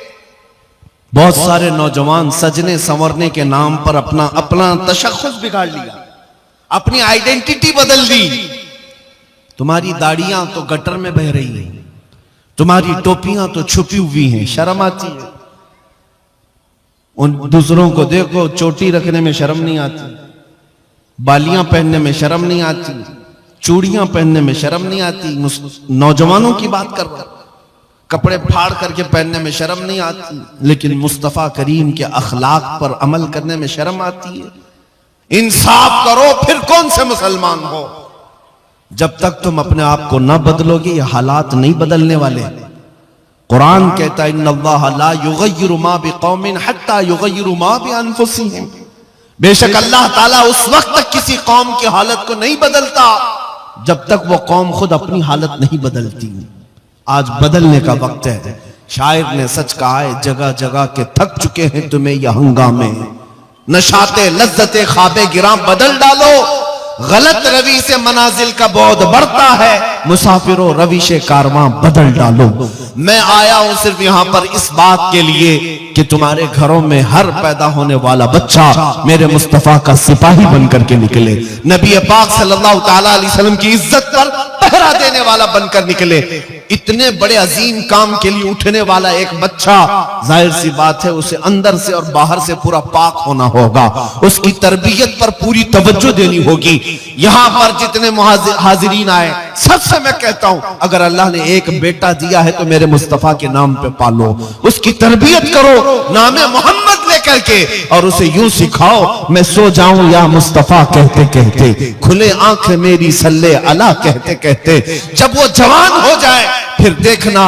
بہت سارے نوجوان سجنے سنورنے کے نام پر اپنا تشخص بگاڑ لیا، اپنی آئیڈینٹی بدل دی۔ تمہاری داڑیاں تو گٹر میں بہ رہی ہیں، تمہاری ٹوپیاں تو چھپی ہوئی ہیں، شرم آتی ہے۔ ان دوسروں کو دیکھو، چوٹی رکھنے میں شرم نہیں آتی، بالیاں پہننے میں شرم نہیں آتی، چوڑیاں پہننے میں شرم نہیں آتی۔ نوجوانوں کی بات کر رہا ہوں، کپڑے پھاڑ کر کے پہننے میں شرم نہیں آتی، لیکن مصطفیٰ کریم کے اخلاق پر عمل کرنے میں شرم آتی ہے۔ انصاف کرو، پھر کون سے مسلمان ہو۔ جب تک تم اپنے آپ کو نہ بدلو گے یہ حالات نہیں بدلنے والے۔ قرآن کہتا ہے ان اللہ لا یغیر ما بقوم حتی یغیر ما بانفسہم، بے شک اللہ تعالیٰ اس وقت تک کسی قوم کی حالت کو نہیں بدلتا جب تک وہ قوم خود اپنی حالت نہیں بدلتی۔ آج بدلنے کا وقت ہے۔ شاعر نے سچ کہا ہے، جگہ جگہ کے تھک چکے ہیں تمہیں یہ ہنگامے، نشاط لذت خواب گراں بدل ڈالو، غلط روی سے منازل کا بعد بڑھتا ہے، مسافروں روش کارواں بدل ڈالو۔ میں آیا ہوں صرف یہاں پر اس بات کے لیے کہ تمہارے گھروں میں ہر پیدا ہونے والا بچہ میرے مصطفیٰ کا سپاہی بن کر کے نکلے، نبی پاک صلی اللہ تعالی علیہ وسلم کی عزت پر پہرا دینے والا بن کر نکلے۔ اتنے بڑے عظیم کام کے لیے اٹھنے والا ایک بچہ، ظاہر سی بات ہے اسے اندر سے اور باہر سے پورا پاک ہونا ہوگا، اس کی تربیت پر پوری توجہ دینی ہوگی۔ یہاں پر جتنے حاضرین آئے سب سے میں کہتا ہوں، اگر اللہ نے ایک بیٹا دیا ہے تو میرے مصطفیٰ کے نام پہ پالو، اس کی تربیت کرو نام محمد لے کر کے، اور اسے یوں سکھاؤ میں سو جاؤں یا مصطفیٰ کہتے کہتے، کھلے آنکھ میری صلی اللہ کہتے کہتے، جب وہ جوان ہو جائے پھر دیکھنا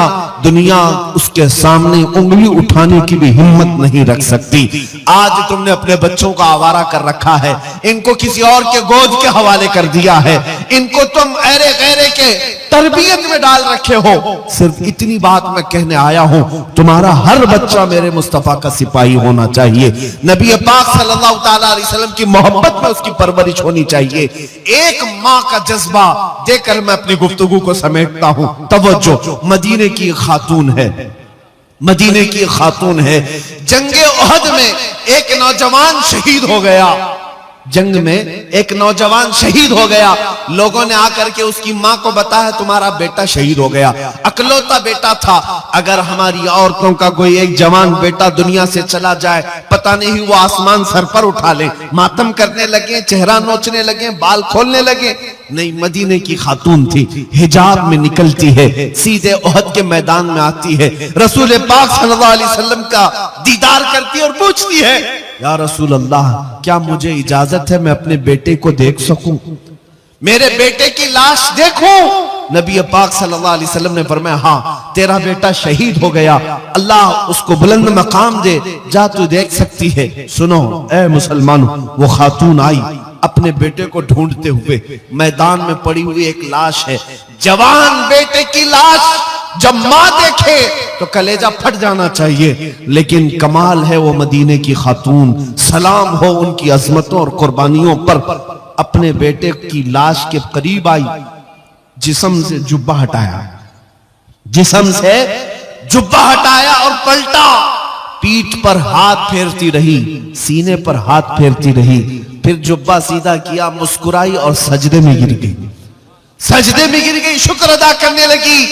دنیا اس کے سامنے انگلی اٹھانے کی بھی ہمت نہیں رکھ سکتی۔ آج تم نے اپنے بچوں کا آوارہ کر رکھا ہے، ان کو کسی اور کے گود کے حوالے کر دیا ہے، ان کو تم ایرے غیرے کے تربیت میں ڈال رکھے ہو۔ صرف اتنی بات میں کہنے آیا ہوں، تمہارا ہر بچہ میرے مصطفیٰ کا سپاہی ہونا چاہیے، نبی پاک صلی اللہ تعالیٰ علیہ وسلم کی محبت میں اس کی پرورش ہونی چاہیے۔ ایک ماں کا جذبہ دے کر میں اپنی گفتگو کو سمیٹتا ہوں۔ توجہ، مدینے کی خاتون ہے، مدینے کی خاتون ہے، جنگ احد میں ایک نوجوان شہید ہو گیا، جنگ میں ایک نوجوان شہید ہو گیا، لوگوں نے آ کر کے اس کی ماں کو بتایا تمہارا بیٹا شہید ہو گیا، اکلوتا بیٹا تھا، اگر ہماری عورتوں کا کوئی ایک جوان بیٹا دنیا سے چلا جائے پتہ نہیں وہ آسمان سر پر اٹھا لیں، ماتم کرنے لگے، چہرہ نوچنے لگے، بال کھولنے لگے۔ نہیں، مدینے کی خاتون تھی، حجاب میں نکلتی ہے، سیدھے احد کے میدان میں آتی ہے، رسول پاک صلی اللہ علیہ وسلم کا دیدار کرتی اور پوچھتی ہے یا رسول اللہ کیا مجھے اجازت ہے میں اپنے بیٹے کو دیکھ سکوں، میرے بیٹے کی لاش دیکھوں؟ نبی پاک صلی اللہ علیہ وسلم نے فرمایا ہاں تیرا بیٹا شہید ہو گیا، اللہ اس کو بلند مقام دے، جا تو دیکھ سکتی ہے۔ سنو اے مسلمانوں، وہ خاتون آئی اپنے بیٹے کو ڈھونڈتے ہوئے، میدان میں پڑی ہوئی ایک لاش ہے، جوان بیٹے کی لاش جب ماں دیکھے تو کلیجہ پھٹ جانا چاہیے، لیکن کمال ہے وہ مدینے کی خاتون، سلام ہو ان کی عظمتوں اور قربانیوں پر، اپنے بیٹے کی لاش کے قریب آئی، جسم سے جبہ ہٹایا، جسم سے جبہ ہٹایا اور پلٹا، پیٹھ پر ہاتھ پھیرتی رہی، سینے پر ہاتھ پھیرتی رہی، پھر جبہ سیدھا کیا، مسکرائی اور سجدے میں گر گئی، سجدے میں گر گئی، شکر ادا کرنے لگی۔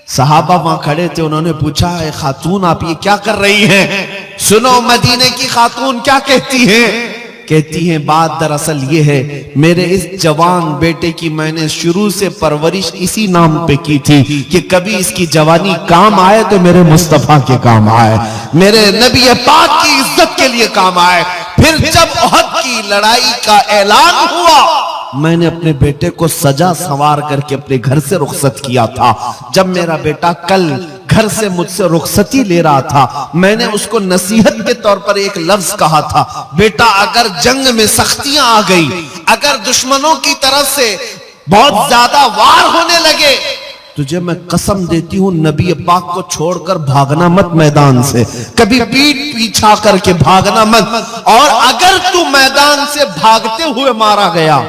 صحابہ وہاں کھڑے تھے، انہوں نے پوچھا اے خاتون آپ یہ کیا کر رہی ہیں؟ سنو مدینے کی خاتون کیا کہتی ہیں، کہتی ہیں بات دراصل یہ ہے میرے اس جوان بیٹے کی میں نے شروع سے پرورش اسی نام پہ کی تھی کہ کبھی اس کی جوانی کام آئے تو میرے مصطفیٰ کے کام آئے، میرے نبی پاک کی عزت کے لیے کام آئے۔ پھر جب احد کی لڑائی کا اعلان ہوا میں نے اپنے بیٹے کو سجا سنوار کر کے اپنے گھر سے رخصت کیا تھا، جب میرا بیٹا کل گھر سے مجھ سے رخصتی لے رہا تھا میں نے اس کو نصیحت کے طور پر ایک لفظ کہا تھا، بیٹا اگر جنگ میں سختیاں آ گئی، اگر دشمنوں کی طرف سے بہت زیادہ وار ہونے لگے، تجھے میں قسم دیتی ہوں نبی پاک کو چھوڑ کر بھاگنا مت میدان سے، کبھی پیٹ پیچھا کر کے بھاگنا مت، اور اگر تو میدان سے بھاگتے ہوئے مارا گیا،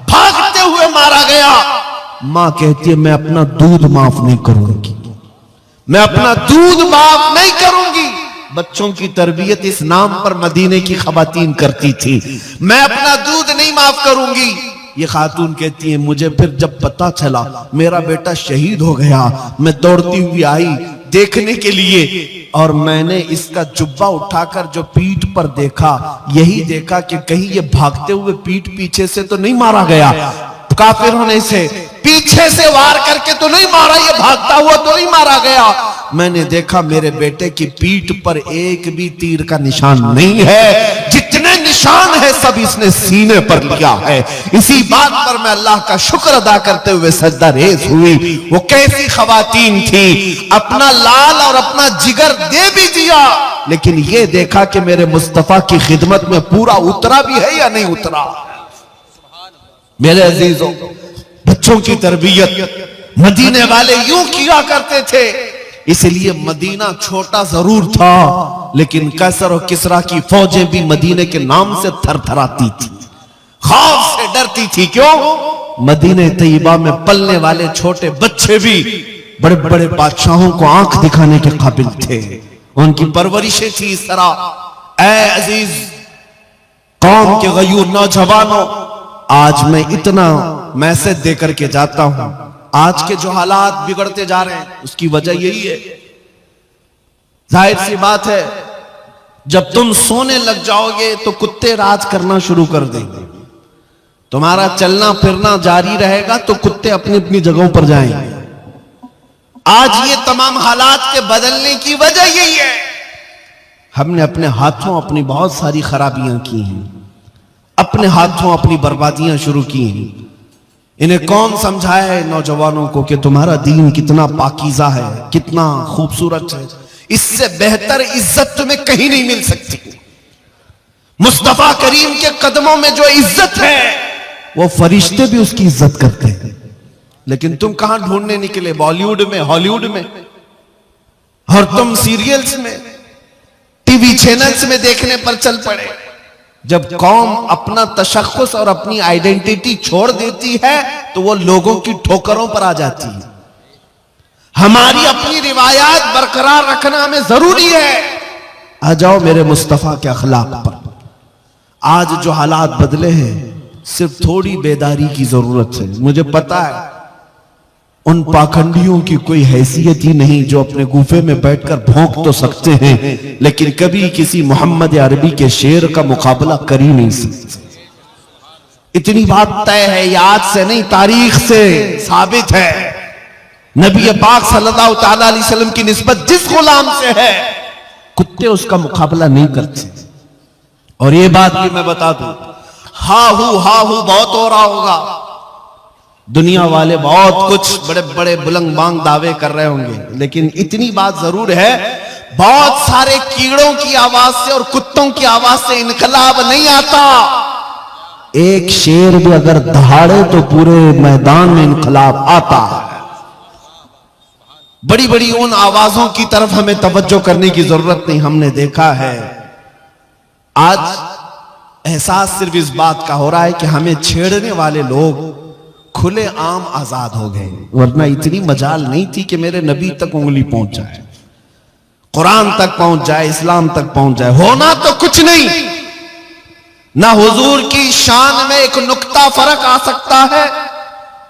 بھاگتے ہوئے مارا گیا، ماں کہتی ہے میں اپنا دودھ معاف نہیں کروں گی، میں اپنا دودھ معاف نہیں کروں گی۔ بچوں کی تربیت اس نام پر مدینے کی خواتین کرتی تھی، میں اپنا دودھ نہیں معاف کروں گی۔ یہ خاتون کہتی ہیں مجھے پھر جب پتا چلا میرا بیٹا شہید ہو گیا میں دوڑتی ہوئی آئی دیکھنے کے لیے، اور میں نے اس کا جبہ اٹھا کر جو پیٹھ پر دیکھا، یہی دیکھا کہ کہیں یہ بھاگتے ہوئے پیٹھ پیچھے سے تو نہیں مارا گیا، کافر ہونے سے پیچھے سے وار کر کے تو نہیں مارا، یہ بھاگتا ہوا تو نہیں مارا گیا۔ میں نے دیکھا میرے بیٹے کی پیٹھ پر ایک بھی تیر کا نشان نہیں ہے، جتنے نشان ہے سب اس نے سینے پر لیا ہے۔ اسی بات پر میں اللہ کا شکر ادا کرتے ہوئے سجدہ ریز ہوئی۔ وہ کیسی خواتین تھی، اپنا لال اور اپنا جگر دے بھی دیا، لیکن یہ دیکھا کہ میرے مصطفیٰ کی خدمت میں پورا اترا بھی ہے یا نہیں اترا۔ میرے عزیزوں، بچوں کی تربیت مدینے والے یوں کیا کرتے تھے، اس لیے مدینہ چھوٹا ضرور تھا لیکن قیصر و کسریٰ کی فوجیں بھی مدینے کے نام سے تھر تھراتی تھی، خوف سے ڈرتی تھی۔ کیوں؟ مدینہ طیبہ میں پلنے والے چھوٹے بچے بھی بڑے بڑے بادشاہوں کو آنکھ دکھانے کے قابل تھے، ان کی پرورشیں تھی اس طرح۔ اے عزیز قوم کے غیور نوجوانوں، آج میں اتنا میسج دے کر کے جاتا ہوں، آج کے جو حالات بگڑتے جا رہے ہیں اس کی وجہ یہی ہے۔ ظاہر سی بات ہے، جب تم سونے لگ جاؤ گے تو کتے راج کرنا شروع کر دیں گے، تمہارا چلنا پھرنا جاری رہے گا تو کتے اپنی اپنی جگہوں پر جائیں گے۔ آج یہ تمام حالات کے بدلنے کی وجہ یہی ہے، ہم نے اپنے ہاتھوں اپنی بہت ساری خرابیاں کی ہیں، اپنے ہاتھوں اپنی بربادیاں شروع کی ہیں۔ انہیں کون سمجھائے ہے نوجوانوں کو کہ تمہارا دین کتنا پاکیزہ ہے، کتنا خوبصورت ہے، اس سے بہتر عزت تمہیں کہیں نہیں مل سکتی۔ مصطفیٰ کریم کے قدموں میں جو عزت ہے وہ فرشتے بھی اس کی عزت کرتے ہیں، لیکن تم کہاں ڈھونڈنے نکلے؟ بالی ووڈ میں، ہالی ووڈ میں، اور تم سیریلز میں، ٹی وی چینلز میں دیکھنے پر چل پڑے۔ جب قوم اپنا تشخص اور اپنی آئیڈینٹیٹی چھوڑ دیتی ہے تو وہ لوگوں کی ٹھوکروں پر آ جاتی ہے۔ ہماری اپنی روایات برقرار رکھنا ہمیں ضروری ہے۔ آ جاؤ میرے مصطفیٰ کے اخلاق پر۔ آج جو حالات بدلے ہیں صرف تھوڑی بیداری کی ضرورت ہے۔ مجھے پتا ہے ان پاکھنڈیوں کی کوئی حیثیت ہی نہیں جو اپنے گوفے میں بیٹھ کر بھونک تو سکتے ہیں لیکن کبھی کسی محمد عربی کے شعر کا مقابلہ کر ہی نہیں سکتے۔ اتنی بات طے ہے، یہ آج سے نہیں تاریخ سے ثابت ہے۔ نبی پاک صلی اللہ تعالیٰ علیہ وسلم کی نسبت جس غلام سے ہے کتے اس کا مقابلہ نہیں کرتے۔ اور یہ بات بھی میں بتا دوں، ہا ہو بہت ہو رہا ہوگا، دنیا والے بہت کچھ بڑے بڑے بلند بانگ دعوے کر رہے ہوں گے، لیکن اتنی بات ضرور ہے، بہت سارے کیڑوں کی آواز سے اور کتوں کی آواز سے انقلاب نہیں آتا۔ ایک شیر بھی اگر دہاڑے تو پورے میدان میں انقلاب آتا ہے۔ بڑی بڑی ان آوازوں کی طرف ہمیں توجہ کرنے کی ضرورت نہیں۔ ہم نے دیکھا ہے آج احساس صرف اس بات کا ہو رہا ہے کہ ہمیں چھیڑنے والے لوگ کھلے عام آزاد ہو گئے، ورنہ اتنی مجال نہیں تھی کہ میرے نبی تک انگلی پہنچ جائے، قرآن تک پہنچ جائے، اسلام تک پہنچ جائے۔ ہونا تو کچھ نہیں، نہ حضور کی شان میں ایک نقطہ فرق آ سکتا ہے،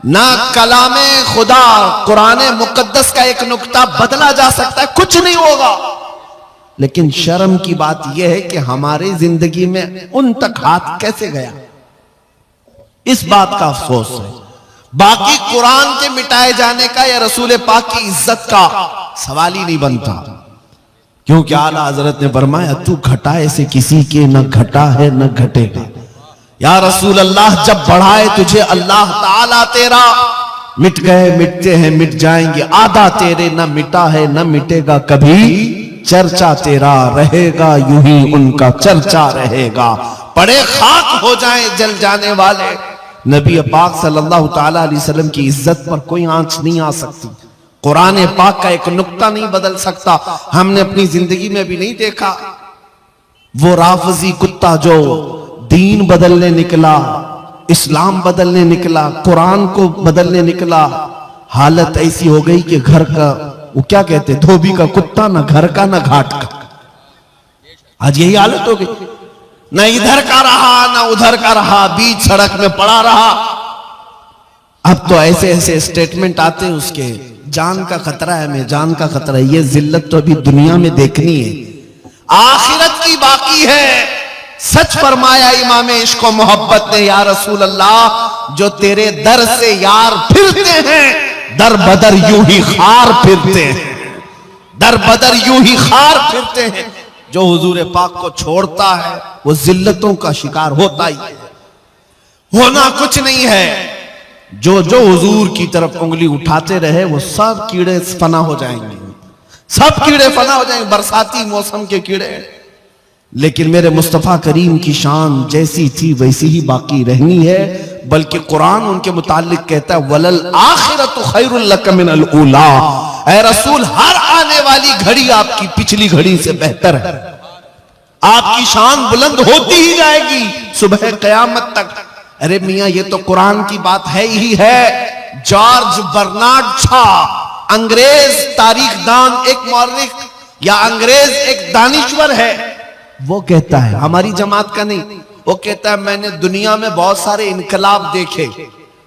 نہ کلام خدا قرآن مقدس کا ایک نقطہ بدلا جا سکتا ہے، کچھ نہیں ہوگا۔ لیکن شرم کی بات یہ ہے کہ ہماری زندگی میں ان تک ہاتھ کیسے گیا، اس بات کا افسوس ہے۔ باقی قرآن کے مٹائے جانے کا یا رسول پاک کی عزت کا سوال ہی نہیں بنتا، کیونکہ اعلیٰ حضرت نے فرمایا تو گھٹائے سے کسی کے نہ گھٹا ہے نہ گھٹے گا۔ یا رسول اللہ جب بڑھائے تجھے اللہ تعالیٰ تیرا، مٹ گئے مٹتے ہیں مٹ جائیں گے، آدھا تیرے نہ مٹا ہے نہ مٹے گا کبھی، چرچا تیرا رہے گا یوں ہی ان کا چرچا رہے گا، پڑے خاک ہو جائیں جل جانے والے۔ نبی پاک صلی اللہ تعالیٰ علیہ وسلم کی عزت پر کوئی آنچ نہیں آ سکتی، قرآن پاک کا ایک نقطہ نہیں بدل سکتا۔ ہم نے اپنی زندگی میں بھی نہیں دیکھا وہ رافضی کتا جو دین بدلنے نکلا، اسلام بدلنے نکلا، قرآن کو بدلنے نکلا، حالت ایسی ہو گئی کہ گھر کا وہ کیا کہتے دھوبی کا کتا، نہ گھر کا نہ گھاٹ کا۔ آج یہی حالت ہو گئی، نہ ادھر کا رہا نہ ادھر کا رہا، بیچ سڑک میں پڑا رہا۔ اب تو ایسے ایسے سٹیٹمنٹ آتے ہیں اس کے جان کا خطرہ ہے، میں جان کا خطرہ ہے۔ یہ ذلت تو ابھی دنیا میں دیکھنی ہے، آخرت کی باقی ہے۔ سچ فرمایا امام عشق و محبت نے، یا رسول اللہ جو تیرے در سے یار پھرتے ہیں در بدر یوں ہی خار پھرتے ہیں، در بدر یوں ہی خار پھرتے ہیں۔ جو حضور پاک کو چھوڑتا ہے وہ ذلتوں کا شکار ہوتا ہی ہے، ہونا کچھ نہیں ہے۔ جو حضور کی طرف انگلی اٹھاتے رہے وہ سب کیڑے فنا ہو جائیں گے، سب کیڑے فنا ہو جائیں گے، برساتی موسم کے کیڑے۔ لیکن میرے مصطفیٰ کریم کی شان جیسی تھی ویسی ہی باقی رہنی ہے، بلکہ قرآن ان کے متعلق کہتا ہے وَلَلْآخِرَةُ خَيْرٌ لَكَ مِنَ الْأُولَىٰ، اے رسول ہر آنے والی گھڑی آپ کی پچھلی گھڑی سے بہتر ہے۔ آپ کی شان بلند ہوتی ہی جائے گی صبح قیامت تک۔ ارے میاں یہ تو قرآن کی بات ہے ہی ہے۔ جارج برنارڈ شا انگریز تاریخ دان ایک مورخ یا انگریز ایک دانشور ہے، وہ کہتا ہے، ہماری جماعت کا نہیں، وہ کہتا ہے میں نے دنیا میں بہت سارے انقلاب دیکھے،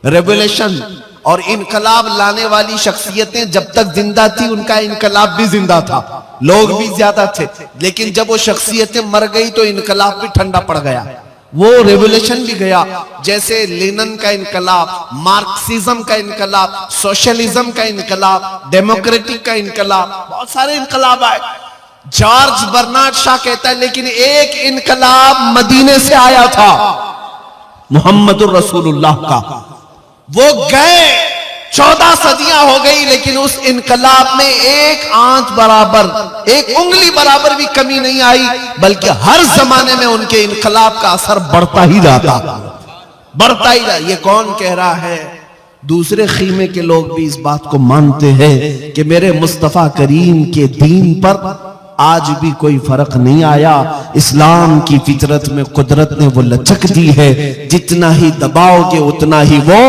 ریولیشن اور انقلاب لانے والی شخصیتیں جب تک زندہ تھی ان کا انقلاب بھی زندہ تھا، لوگ بھی زیادہ تھے، لیکن جب وہ شخصیتیں مر گئی تو انقلاب بھی ٹھنڈا پڑ گیا، وہ ریولیشن بھی گیا، جیسے لینن کا انقلاب، مارکسزم کا انقلاب، سوشلزم کا انقلاب، ڈیموکریٹک کا انقلاب، بہت سارے انقلاب آئے۔ جارج برنارڈ شاہ کہتا ہے لیکن ایک انقلاب مدینے سے آیا تھا، محمد الرسول اللہ کا، وہ گئے 14 صدیاں ہو گئی لیکن اس انقلاب میں ایک آنچ برابر، ایک انگلی برابر بھی کمی نہیں آئی، بلکہ ہر زمانے میں ان کے انقلاب کا اثر بڑھتا ہی جاتا، بڑھتا ہی جاتا۔ یہ کون کہہ رہا ہے؟ دوسرے خیمے کے لوگ بھی اس بات کو مانتے ہیں کہ میرے مصطفیٰ کریم کے دین پر آج بھی کوئی فرق نہیں آیا، اسلام کی فطرت میں قدرت نے وہ لچک دی ہے، جتنا ہی دباؤ گے اتنا ہی وہ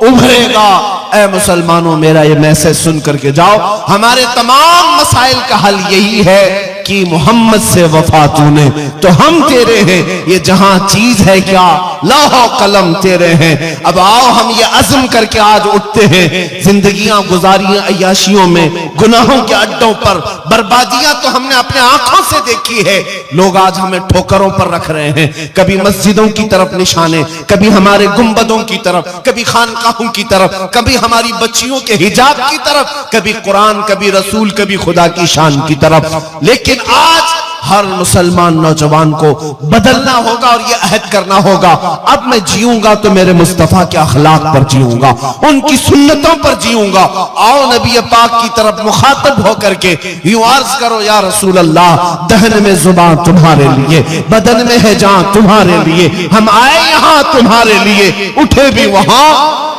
ابھرے گا۔ اے مسلمانوں میرا یہ میسج سن کر کے جاؤ، ہمارے تمام مسائل کا حل یہی ہے کہ محمد سے وفا تو نے تو ہم تیرے ہیں، یہ جہاں چیز ہے کیا لوح و قلم تیرے ہیں۔ اب آؤ ہم یہ عزم کر کے آج اٹھتے ہیں، زندگیاں گزاریاں عیاشیوں میں، گناہوں کے اڈوں پر، بربادیاں تو ہم نے اپنے آنکھوں سے دیکھی ہے، لوگ آج ہمیں ٹھوکروں پر رکھ رہے ہیں، کبھی مسجدوں کی طرف نشانے، کبھی ہمارے گنبدوں کی طرف، کبھی خانقاہوں کی طرف، کبھی ہماری بچیوں کے حجاب کی طرف، کبھی قرآن، کبھی رسول، کبھی خدا کی شان کی طرف۔ لیکن آج ہر مسلمان نوجوان کو بدلنا ہوگا اور یہ عہد کرنا ہوگا، اب میں جیوں گا تو میرے مصطفیٰ کے اخلاق پر جیوں گا، ان کی سنتوں پر جیوں گا۔ آؤ نبی پاک کی طرف مخاطب ہو کر کے یوں عرض کرو، یا رسول اللہ، دہن میں زبان تمہارے لیے، بدن میں ہے جان تمہارے لیے، ہم آئے یہاں تمہارے لیے، اٹھے بھی وہاں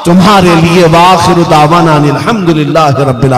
تمہارے لیے۔ وآخر دعوانا الحمدللہ رب العالمین۔